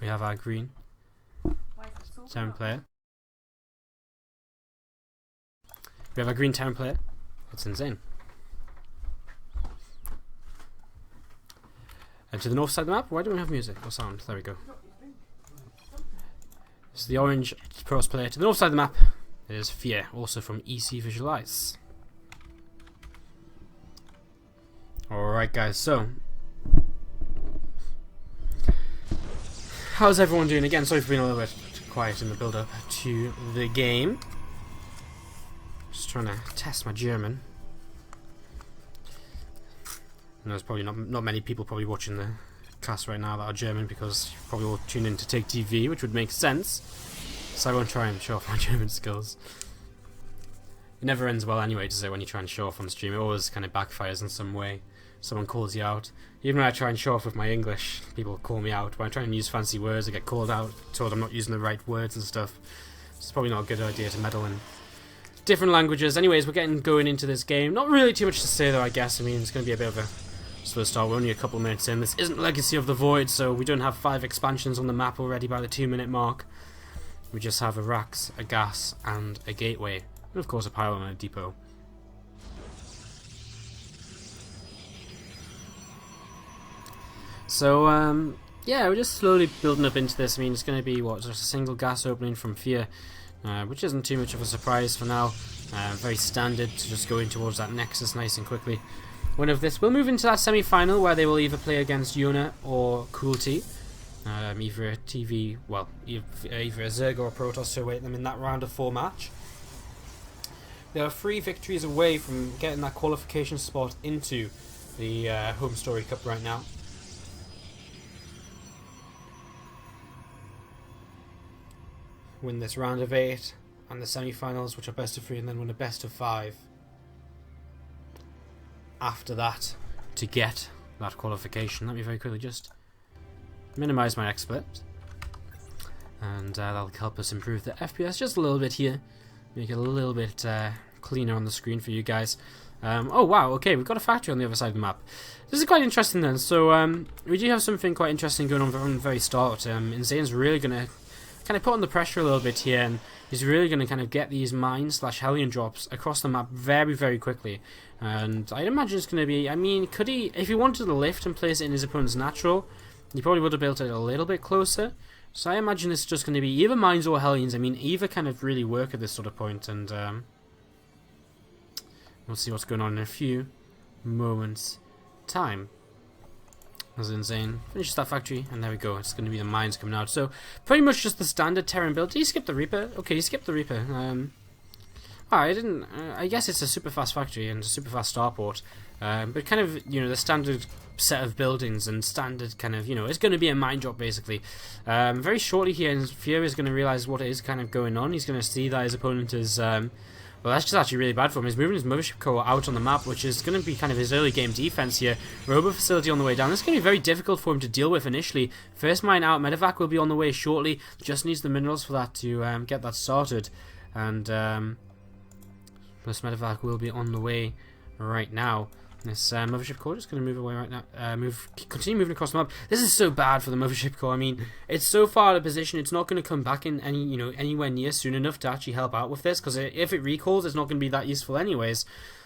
We have our green Terran player. We have our green Terran player. It's InZaNe. And to the north side of the map, why don't we have music or sound? There we go. This is the orange pros player. To the north side of the map, it is FeaR, also from EC Visualize. Alright guys, so how's everyone doing? Again, sorry for being a little bit quiet in the build up to the game. Just trying to test my German. And there's probably not many people probably watching the cast right now that are German, because you probably all tune in to take TV, which would make sense. So I won't try and show off my German skills. It never ends well anyway, does it, when you try and show off on stream? It always kind of backfires in some way. Someone calls you out. Even when I try and show off with my English, people call me out. When I try and use fancy words, I get called out, told I'm not using the right words and stuff. So it's probably not a good idea to meddle in different languages. Anyways, we're going into this game. Not really too much to say though, I guess. I mean, it's going to be a bit of a slow start. We're only a couple of minutes in. This isn't Legacy of the Void, so we don't have 5 expansions on the map already by the 2-minute mark. We just have a Rax, a Gas, and a Gateway. And of course a Pylon and a Depot. So, yeah, we're just slowly building up into this. I mean, it's going to be, what, just a single gas opening from FeaR, which isn't too much of a surprise for now. Very standard to just go in towards that Nexus nice and quickly. Win of this, we'll move into that semi-final where they will either play against Yona or Cruelty. Either a TV, well, either a Zerg or a Protoss to await them in that round of 4 match. They are 3 victories away from getting that qualification spot into the HomeStoryCup right now. Win this round of 8 and the semi-finals, which are best of 3, and then win a best of 5 after that to get that qualification. Let me very quickly just minimize my XSplit, and that'll help us improve the FPS just a little bit here, make it a little bit cleaner on the screen for you guys. Oh wow, okay, we've got a factory on the other side of the map. This is quite interesting then. So we do have something quite interesting going on from the very start. InZaNe's really going to kind of put on the pressure a little bit here, and he's really going to kind of get these mine/Hellion drops across the map very, very quickly. And I'd imagine it's going to be, I mean, could he, if he wanted to lift and place it in his opponent's natural, he probably would have built it a little bit closer. So I imagine this is just going to be either mines or Hellions. I mean, either kind of really work at this sort of point, and we'll see what's going on in a few moments' time. As InZaNe finishes that factory, and there we go. It's going to be the mines coming out. So pretty much just the standard Terran build. Did he skip the Reaper? Okay, he skipped the Reaper. I didn't. I guess it's a super fast factory and a super fast starport, but kind of, you know, the standard set of buildings and standard kind of, you know, it's going to be a mine drop basically. Very shortly here, FeaR is going to realize what is kind of going on. He's going to see that his opponent is. Well, that's just actually really bad for him. He's moving his Mothership Core out on the map, which is going to be kind of his early game defense here. Robo Facility on the way down. This is going to be very difficult for him to deal with initially. First mine out. Medevac will be on the way shortly. Just needs the minerals for that to get that started. And this Medevac will be on the way right now. This Mothership Core is going to move away right now. Continue moving across the map. This is so bad for the Mothership Core. I mean, it's so far out of position. It's not going to come back in anywhere near soon enough to actually help out with this. Because if it recalls, it's not going to be that useful anyways.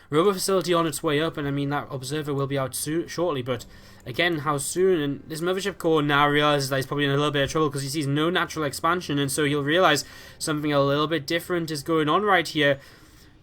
Robo Facility on its way up, and I mean that Observer will be out shortly. But again, how soon? And this Mothership Core now realizes that he's probably in a little bit of trouble because he sees no natural expansion, and so he'll realize something a little bit different is going on right here.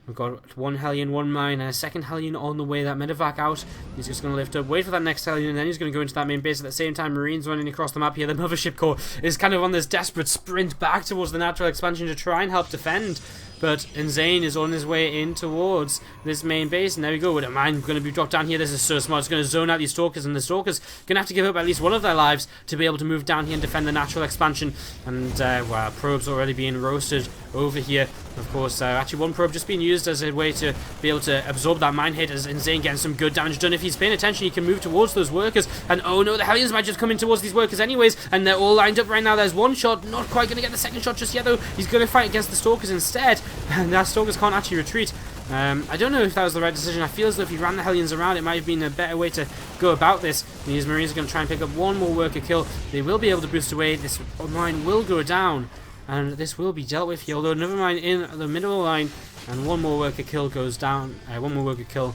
We've got 1 Hellion, 1 mine, and a 2nd Hellion on the way. That Medevac out. He's just going to lift up, wait for that next Hellion, and then he's going to go into that main base. At the same time, Marines running across the map here. The Mothership Core is kind of on this desperate sprint back towards the natural expansion to try and help defend. But InZaNe is on his way in towards this main base, and there we go. With a mine going to be dropped down here. This is so smart. It's going to zone out these Stalkers, and the Stalkers going to have to give up at least one of their lives to be able to move down here and defend the natural expansion. And wow, probes already being roasted over here. Of course, actually one probe just being used as a way to be able to absorb that mine hit, as InZaNe getting some good damage done. If he's paying attention, he can move towards those workers. And oh no, the Hellions might just come in towards these workers anyways, and they're all lined up right now. There's one shot, not quite going to get the second shot just yet though. He's going to fight against the Stalkers instead, and that Stalkers can't actually retreat. I don't know if that was the right decision. I feel as though if he ran the Hellions around, it might have been a better way to go about this. These Marines are going to try and pick up one more worker kill. They will be able to boost away. This mine will go down, and this will be dealt with here. Although another mine in the middle of the line, and one more worker kill goes down. One more worker kill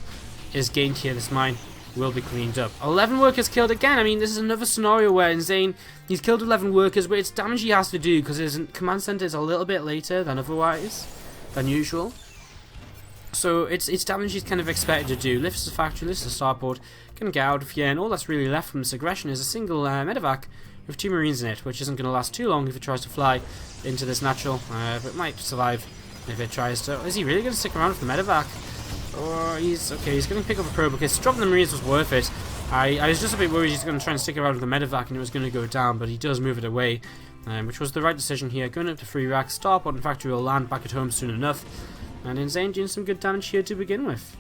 is gained here. This mine will be cleaned up. 11 workers killed again. I mean, this is another scenario where InZaNe, he's killed 11 workers, but it's damage he has to do because his command center is a little bit later than usual. So it's damage he's kind of expected to do. Lifts the factory, lifts the starport, can get out of here, and all that's really left from this aggression is a single medevac with 2 Marines in it, which isn't going to last too long if it tries to fly into this natural, but it might survive if it tries to. Is he really going to stick around with the medevac? Or he's going to pick up a probe, because dropping the Marines was worth it. I was just a bit worried he's going to try and stick around with the medevac and it was going to go down, but he does move it away, which was the right decision here. Going up to 3 racks, starport and factory will land back at home soon enough. And InZaNe doing some good damage here to begin with.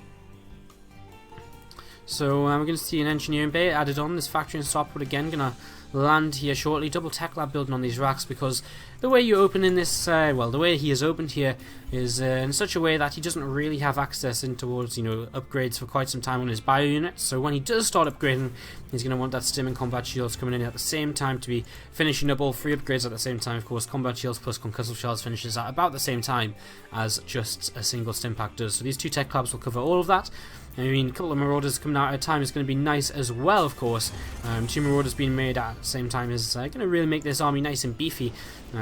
So we're going to see an engineering bay added on. This factory and starport again going to land here shortly. Double tech lab building on these racks, because the way you open in this, well, the way he has opened here is in such a way that he doesn't really have access in towards, upgrades for quite some time on his bio unit. So when he does start upgrading, he's going to want that stim and combat shields coming in at the same time to be finishing up all 3 upgrades at the same time. Of course, combat shields plus concussive shells finishes at about the same time as just a single stim pack does. So these 2 tech labs will cover all of that. I mean, a couple of Marauders coming out at a time is going to be nice as well, of course. 2 Marauders being made at the same time is going to really make this army nice and beefy.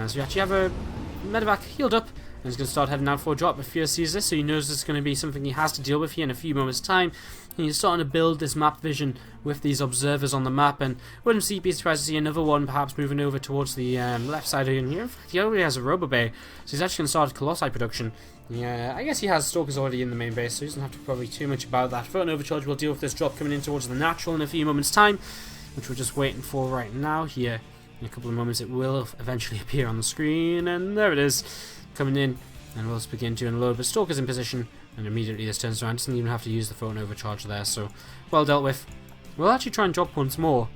So you actually have a medevac healed up, and he's going to start heading out for a drop. But FeaR sees this, so he knows this is going to be something he has to deal with here in a few moments' time. And he's starting to build this map vision with these observers on the map, and wouldn't be surprised to see another one perhaps moving over towards the left side in here. In fact, he already has a Robo Bay, so he's actually going to start Colossi production. Yeah, I guess he has Stalkers already in the main base, so he doesn't have to worry too much about that. Photon Overcharge will deal with this drop coming in towards the natural in a few moments' time, which we're just waiting for right now here. In a couple of moments it will eventually appear on the screen, and there it is, coming in, and we'll begin to unload. But Stalker's in position, and immediately this turns around. Doesn't even have to use the Photon Overcharge there, so well dealt with. We'll actually try and drop once more.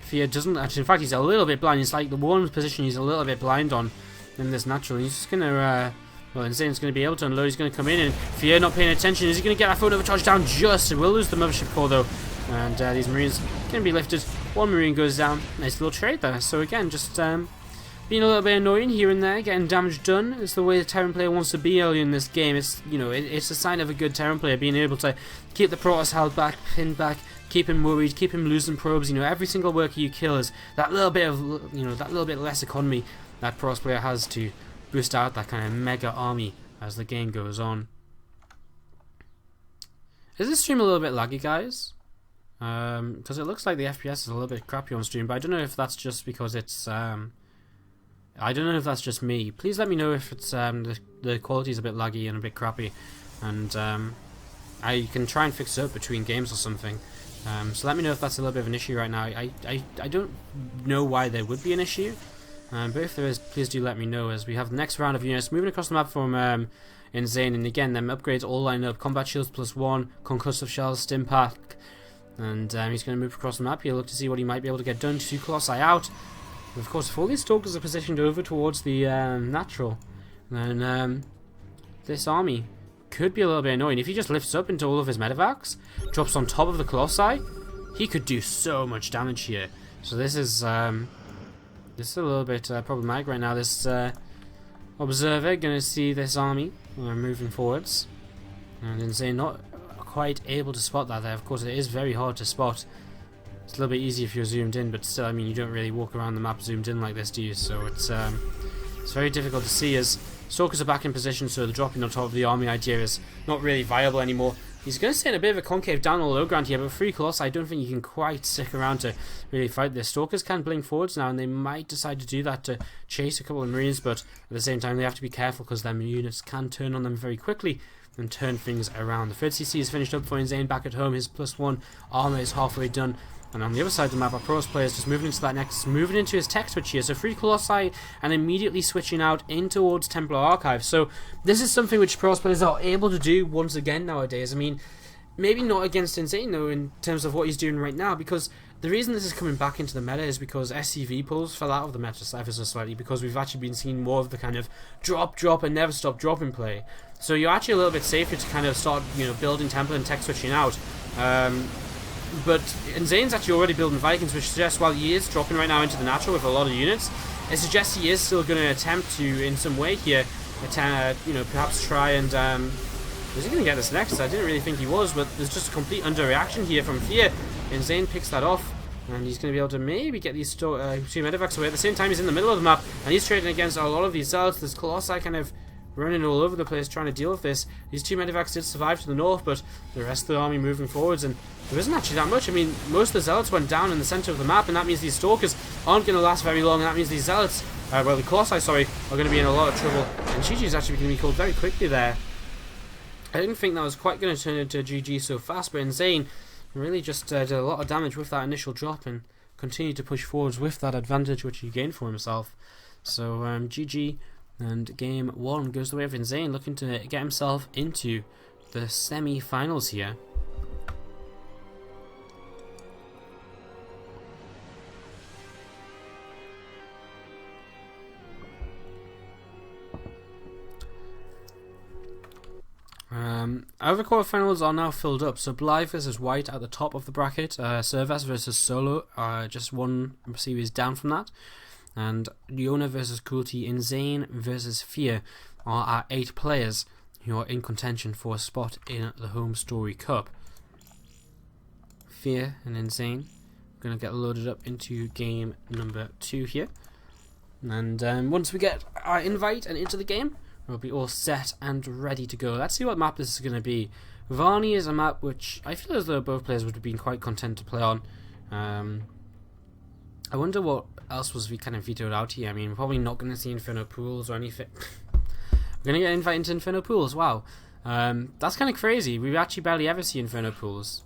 FeaR doesn't actually, in fact he's a little bit blind. It's like the one position he's a little bit blind on in this natural. He's just going to... well, InZane's going to be able to unload. He's going to come in, and FeaR not paying attention. Is he going to get that Photon Overcharge down just? We'll lose the mothership core though, and these Marines can be lifted. 1 Marine goes down. Nice little trade there. So again, just being a little bit annoying here and there, getting damage done. It's the way the Terran player wants to be early in this game. It's it's a sign of a good Terran player, being able to keep the Protoss held back, pinned back, keep him worried, keep him losing probes. Every single worker you kill is that little bit of that little bit less economy that Protoss player has to boost out that kind of mega army as the game goes on. Is this stream a little bit laggy, guys? Because it looks like the FPS is a little bit crappy on stream, but I don't know if that's just because it's I don't know if that's just me. Please let me know if it's the quality is a bit laggy and a bit crappy, and I can try and fix it up between games or something. So let me know if that's a little bit of an issue right now. I don't know why there would be an issue. But if there is, please do let me know, as we have the next round of units moving across the map from InZaNe. And again, them upgrades all line up. Combat shields +1, concussive shells, stim pack, and he's going to move across the map here, look to see what he might be able to get done. 2 Colossi out. And of course, if all these Stalkers are positioned over towards the natural, then this army could be a little bit annoying. If he just lifts up into all of his medevacs, drops on top of the Colossi, he could do so much damage here. So this is a little bit problematic right now. This observer going to see this army moving forwards, and InZaNe not quite able to spot that there. Of course, it is very hard to spot. It's a little bit easier if you're zoomed in, but still, I mean, you don't really walk around the map zoomed in like this, do you? So it's very difficult to see, as Stalkers are back in position, so the dropping on top of the army idea is not really viable anymore. He's going to stay in a bit of a concave down on the low ground here, but 3 Colossi, I don't think you can quite stick around to really fight this. Stalkers can blink forwards now, and they might decide to do that to chase a couple of Marines, but at the same time they have to be careful, because their units can turn on them very quickly and turn things around. The 3rd CC is finished up for InZaNe back at home. His +1 armor is halfway done. And on the other side of the map, our Protoss player is just moving into that next, moving into his tech switch here. So 3 Colossi and immediately switching out in towards Templar Archive. So this is something which Protoss players are able to do once again nowadays. I mean, maybe not against InZaNe though, in terms of what he's doing right now, because the reason this is coming back into the meta is because SCV pulls fell out of the meta ever so slightly, because we've actually been seeing more of the kind of drop and never stop dropping play. So you're actually a little bit safer to kind of start, building Templar and tech switching out. But InZane's actually already building Vikings, which suggests while he is dropping right now into the natural with a lot of units, it suggests he is still going to attempt to, in some way here, perhaps try and... was he going to get this next? I didn't really think he was, but there's just a complete underreaction here from FeaR. InZaNe picks that off, and he's going to be able to maybe get these two medevacs away. At the same time, he's in the middle of the map, and he's trading against a lot of these zealots. There's Colossi kind of running all over the place trying to deal with this. These two medevacs did survive to the north, but the rest of the army moving forwards, and there isn't actually that much. I mean, most of the zealots went down in the center of the map, and that means these stalkers aren't going to last very long, and that means these zealots, the Colossi, sorry, are going to be in a lot of trouble, and GG's actually going to be called very quickly there. I didn't think that was quite going to turn into GG so fast, but InZaNe really just did a lot of damage with that initial drop and continued to push forwards with that advantage which he gained for himself. So GG, and game 1 goes the way of InZaNe, looking to get himself into the semi-finals here. Other quarterfinals are now filled up. So Blythe versus White at the top of the bracket. Servas versus Solo, just one series down from that. And Leona versus Cruelty, InZaNe versus FeaR are our 8 players who are in contention for a spot in the HomeStoryCup. FeaR and InZaNe are going to get loaded up into game number 2 here. And once we get our invite and into the game, we'll be all set and ready to go. Let's see what map this is going to be. Varney is a map which I feel as though both players would have been quite content to play on. I wonder what else was kind of vetoed out here. I mean, we're probably not going to see Inferno Pools or anything. We're going to get invited into Inferno Pools, wow. That's kind of crazy. We actually barely ever see Inferno Pools.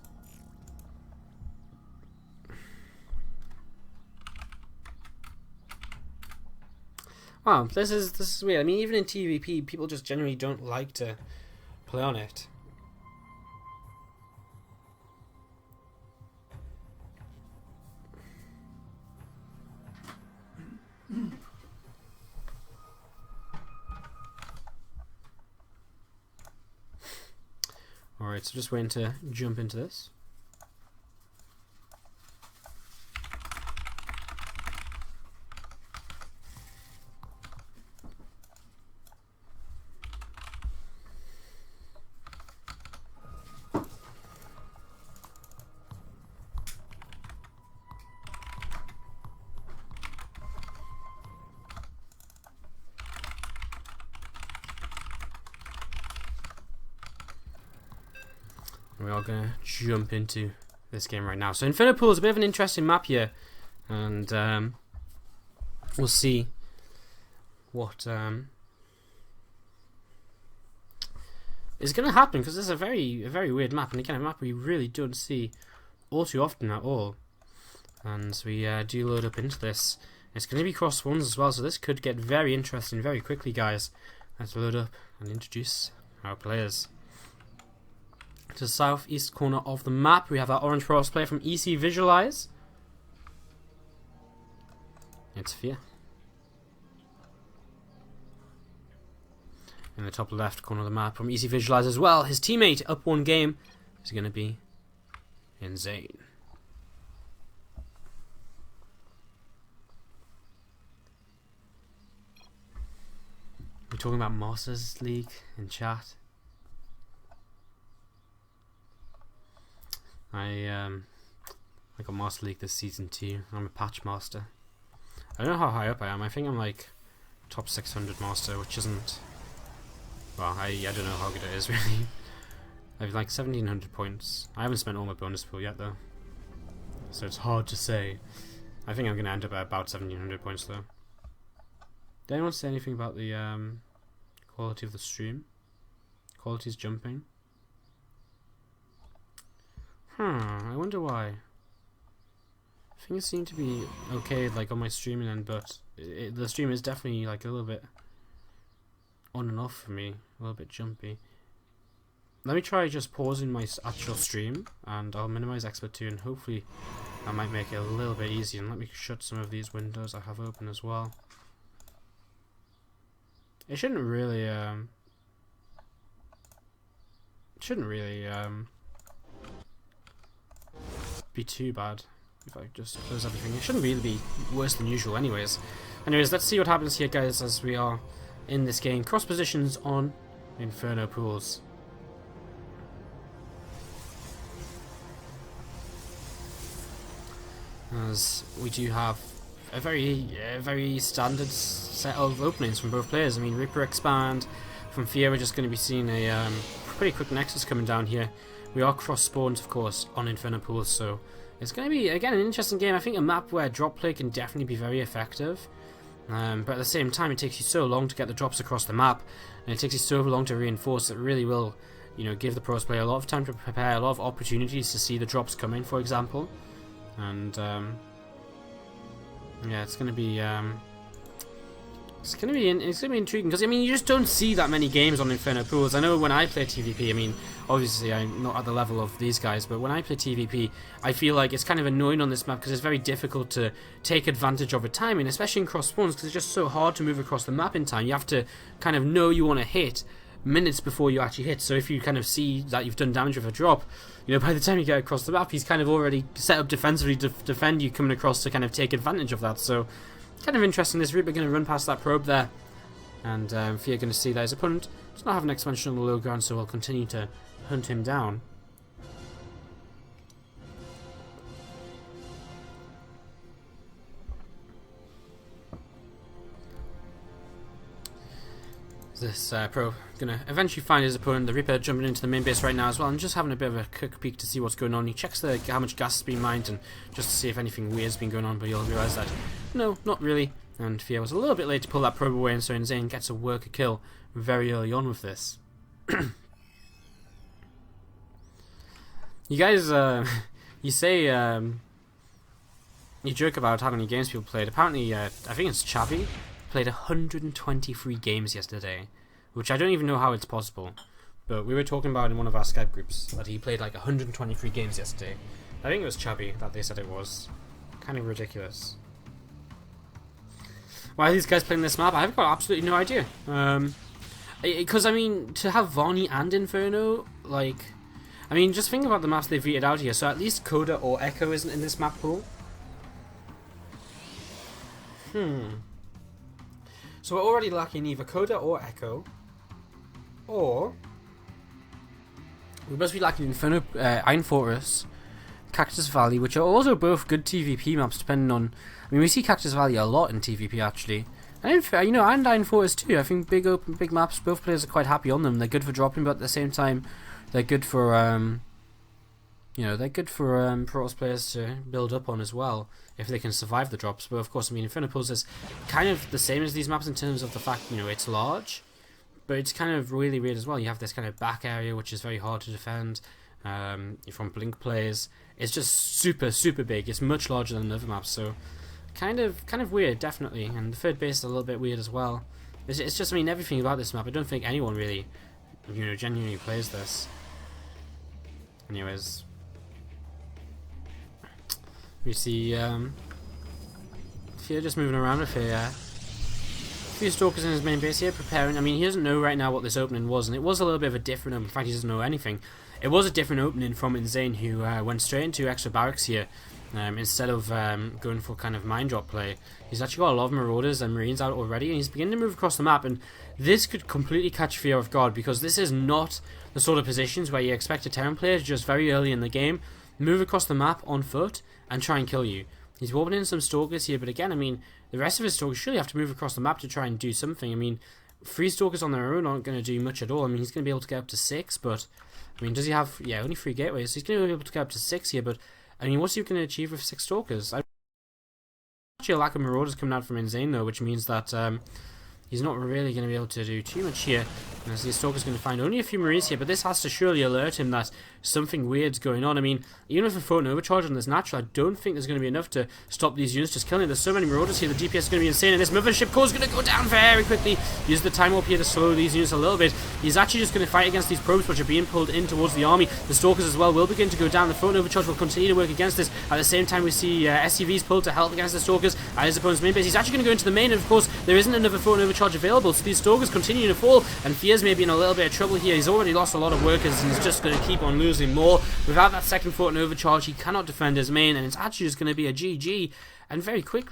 Wow, this is weird. I mean, even in TvP, people just generally don't like to play on it. Alright, so just waiting to jump into this. We are going to jump into this game right now. So Inferno Pool is a bit of an interesting map here, and we'll see what is going to happen, because this is a very weird map, and again a map we really don't see all too often at all. And we do load up into this. It's going to be cross ones as well, so this could get very interesting very quickly, guys. Let's load up and introduce our players. To the southeast corner of the map, we have our orange forest player from EC Visualize. It's FeaR. In the top left corner of the map from EC Visualize as well, his teammate up one game is going to be InZaNe. We're talking about Masters League in chat. I got Master League this season too. I'm a patch master. I don't know how high up I am. I think I'm like top 600 master, which isn't... Well, I don't know how good it is really. I have like 1700 points. I haven't spent all my bonus pool yet though, so it's hard to say. I think I'm going to end up at about 1700 points though. Did anyone say anything about the quality of the stream? Quality's jumping. I wonder why. Things seem to be okay, like on my streaming end, but the stream is definitely like a little bit on and off for me, a little bit jumpy. Let me try just pausing my actual stream, and I'll minimize Expert 2, and hopefully that might make it a little bit easier. And let me shut some of these windows I have open as well. It shouldn't really be too bad if I just close everything. It shouldn't really be worse than usual anyways. Anyways, let's see what happens here, guys, as we are in this game. Cross positions on Inferno pools. As we do have a very standard set of openings from both players. I mean, Reaper expand. From FeaR, we're just going to be seeing a pretty quick Nexus coming down here. We are cross-spawned, of course, on Inferno pools, so it's going to be, again, an interesting game. I think a map where drop play can definitely be very effective. But at the same time, it takes you so long to get the drops across the map, and it takes you so long to reinforce. It really will, you know, give the pros player a lot of time to prepare, a lot of opportunities to see the drops come in, for example. And yeah, it's gonna be intriguing, because I mean, you just don't see that many games on Inferno pools. I know when I play TvP, I mean, obviously I'm not at the level of these guys, but when I play TvP, I feel like it's kind of annoying on this map because it's very difficult to take advantage of a timing, especially in cross spawns, because it's just so hard to move across the map in time. You have to kind of know you want to hit minutes before you actually hit. So if you kind of see that you've done damage with a drop, you know, by the time you get across the map, he's kind of already set up defensively to defend you coming across to kind of take advantage of that. So kind of interesting. This Reaper going to run past that probe there, and FeaR going to see that his opponent does not have an expansion on the low ground, so we'll continue to hunt him down. This pro gonna eventually find his opponent. The Reaper jumping into the main base right now as well, and just having a bit of a quick peek to see what's going on. He checks how much gas has been mined, and just to see if anything weird's been going on, but you'll realise that no, not really. And FeaR was a little bit late to pull that probe away, and so InZaNe gets a worker kill very early on with this. You guys, you say you joke about how many games people played. Apparently, I think it's Chappy played 123 games yesterday, which I don't even know how it's possible, but we were talking about in one of our Skype groups that he played like 123 games yesterday. I think it was Chubby that they said it was. Kind of ridiculous. Why are these guys playing this map? I've got absolutely no idea. Because I mean, to have Varney and Inferno, like, I mean, just think about the maps they've veted out here. So at least Coda or Echo isn't in this map pool. So we're already lacking either Coda or Echo, or we must be lacking Inferno, Iron Fortress, Cactus Valley, which are also both good TvP maps. Depending on, I mean, we see Cactus Valley a lot in TvP actually, and you know, and Iron Fortress too. I think big open, big maps. Both players are quite happy on them. They're good for dropping, but at the same time, they're good for you know, they're good for Protoss players to build up on as well, if they can survive the drops. But of course, I mean, Inferno pools is kind of the same as these maps in terms of the fact, you know, it's large, but it's kind of really weird as well. You have this kind of back area which is very hard to defend from blink plays. It's just super big. It's much larger than the other maps, so kind of weird, definitely. And the third base is a little bit weird as well. It's just, I mean, everything about this map. I don't think anyone really, you know, genuinely plays this. Anyways, we see FeaR just moving around with a few stalkers in his main base here, preparing. I mean, he doesn't know right now what this opening was, and it was a little bit of a different opening. In fact, he doesn't know anything. It was a different opening from InZaNe, who went straight into extra barracks here, instead of going for kind of mine drop play. He's actually got a lot of Marauders and Marines out already, and he's beginning to move across the map, and this could completely catch FeaR off guard, because this is not the sort of positions where you expect a Terran player to just very early in the game move across the map on foot and try and kill you. He's warping in some stalkers here, but again, I mean, the rest of his stalkers surely have to move across the map to try and do something. I mean, 3 stalkers on their own aren't going to do much at all. I mean, he's going to be able to get up to 6, but I mean, does he have, yeah, only 3 gateways, so he's going to be able to get up to 6 here, but I mean, what's he going to achieve with 6 stalkers? Actually a lack of Marauders coming out from InZaNe though, which means that he's not really going to be able to do too much here. And as the Stalker's going to find only a few Marines here, but this has to surely alert him that something weird's going on. I mean, even if a photon overcharge on this natural, I don't think there's going to be enough to stop these units just killing it. There's so many Marauders here, the DPS is going to be insane, and this Mothership Core is going to go down very quickly. Use the time warp here to slow these units a little bit. He's actually just going to fight against these probes which are being pulled in towards the army. The Stalkers as well will begin to go down. The photon overcharge will continue to work against this. At the same time, we see SCVs pulled to help against the Stalkers at his opponent's main base. He's actually going to go into the main, and of course, there isn't another photon overcharge available, so these Stalkers continue to fall, and FeaR he is maybe in a little bit of trouble here. He's already lost a lot of workers, and he's just going to keep on losing more. Without that second fort and overcharge, he cannot defend his main, and it's actually just going to be a GG, and very quickly.